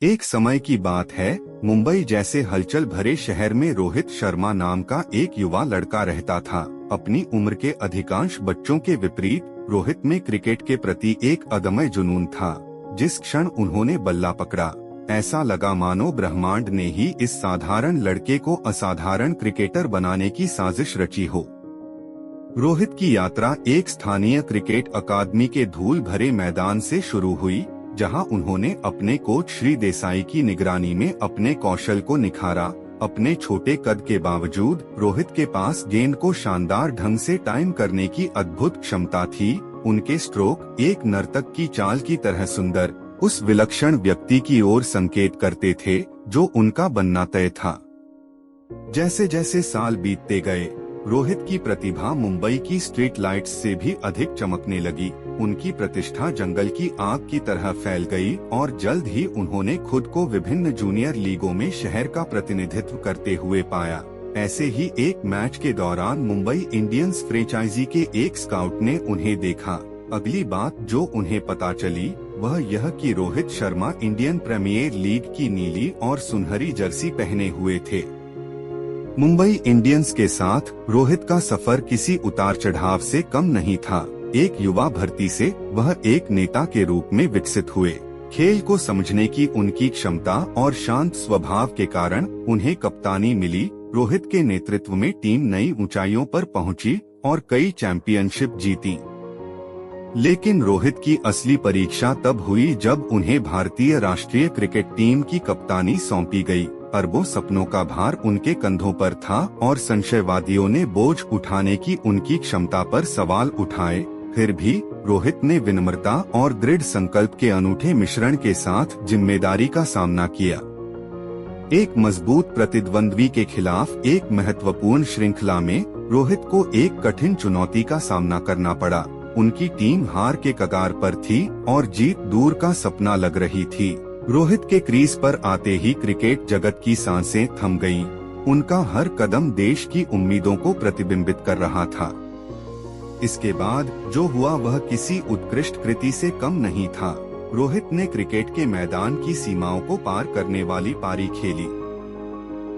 एक समय की बात है, मुंबई जैसे हलचल भरे शहर में रोहित शर्मा नाम का एक युवा लड़का रहता था। अपनी उम्र के अधिकांश बच्चों के विपरीत रोहित में क्रिकेट के प्रति एक अदम्य जुनून था। जिस क्षण उन्होंने बल्ला पकड़ा, ऐसा लगा मानो ब्रह्मांड ने ही इस साधारण लड़के को असाधारण क्रिकेटर बनाने की साजिश रची हो। रोहित की यात्रा एक स्थानीय क्रिकेट अकादमी के धूल भरे मैदान से शुरू हुई, जहां उन्होंने अपने कोच श्री देसाई की निगरानी में अपने कौशल को निखारा। अपने छोटे कद के बावजूद रोहित के पास गेंद को शानदार ढंग से टाइम करने की अद्भुत क्षमता थी। उनके स्ट्रोक एक नर्तक की चाल की तरह सुंदर, उस विलक्षण व्यक्ति की ओर संकेत करते थे जो उनका बनना तय था। जैसे जैसे साल बीतते गए, रोहित की प्रतिभा मुंबई की स्ट्रीट लाइट्स से भी अधिक चमकने लगी। उनकी प्रतिष्ठा जंगल की आग की तरह फैल गई और जल्द ही उन्होंने खुद को विभिन्न जूनियर लीगों में शहर का प्रतिनिधित्व करते हुए पाया। ऐसे ही एक मैच के दौरान मुंबई इंडियंस फ्रेंचाइजी के एक स्काउट ने उन्हें देखा। अगली बात जो उन्हें पता चली वह यह कि Rohit Sharma Indian Premier League की नीली और सुनहरी जर्सी पहने हुए थे। मुंबई इंडियंस के साथ रोहित का सफर किसी उतार चढ़ाव से कम नहीं था। एक युवा भर्ती से वह एक नेता के रूप में विकसित हुए। खेल को समझने की उनकी क्षमता और शांत स्वभाव के कारण उन्हें कप्तानी मिली। रोहित के नेतृत्व में टीम नई ऊंचाइयों पर पहुंची और कई चैंपियनशिप जीती। लेकिन रोहित की असली परीक्षा तब हुई जब उन्हें भारतीय राष्ट्रीय क्रिकेट टीम की कप्तानी सौंपी गई। अरबों सपनों का भार उनके कंधों पर था और संशयवादियों ने बोझ उठाने की उनकी क्षमता पर सवाल उठाए। फिर भी रोहित ने विनम्रता और दृढ़ संकल्प के अनूठे मिश्रण के साथ जिम्मेदारी का सामना किया। एक मजबूत प्रतिद्वंद्वी के खिलाफ एक महत्वपूर्ण श्रृंखला में रोहित को एक कठिन चुनौती का सामना करना पड़ा। उनकी टीम हार के कगार पर थी और जीत दूर का सपना लग रही थी। रोहित के क्रीज पर आते ही क्रिकेट जगत की सांसें थम गईं। उनका हर कदम देश की उम्मीदों को प्रतिबिंबित कर रहा था। इसके बाद जो हुआ वह किसी उत्कृष्ट कृति से कम नहीं था। रोहित ने क्रिकेट के मैदान की सीमाओं को पार करने वाली पारी खेली।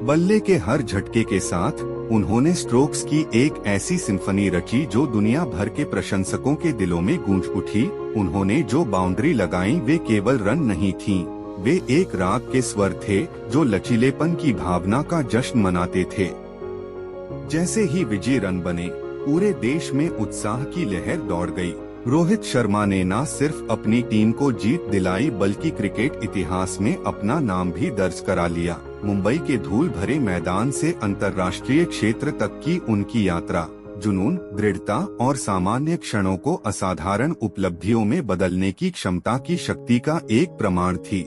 बल्ले के हर झटके के साथ उन्होंने स्ट्रोक्स की एक ऐसी सिम्फनी रची जो दुनिया भर के प्रशंसकों के दिलों में गूंज उठी। उन्होंने जो बाउंड्री लगाई वे केवल रन नहीं थीं, वे एक राग के स्वर थे जो लचीलेपन की भावना का जश्न मनाते थे। जैसे ही विजय रन बने, पूरे देश में उत्साह की लहर दौड़ गई। रोहित शर्मा ने न सिर्फ अपनी टीम को जीत दिलाई बल्कि क्रिकेट इतिहास में अपना नाम भी दर्ज करा लिया। मुंबई के धूल भरे मैदान से अंतर्राष्ट्रीय क्षेत्र तक की उनकी यात्रा जुनून, दृढ़ता और सामान्य क्षणों को असाधारण उपलब्धियों में बदलने की क्षमता की शक्ति का एक प्रमाण थी।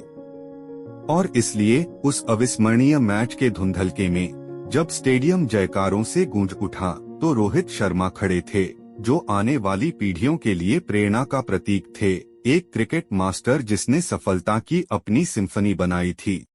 और इसलिए उस अविस्मरणीय मैच के धुंधलके में जब स्टेडियम जयकारों से गूंज उठा तो रोहित शर्मा खड़े थे, जो आने वाली पीढ़ियों के लिए प्रेरणा का प्रतीक थे। एक क्रिकेट मास्टर जिसने सफलता की अपनी सिम्फनी बनाई थी।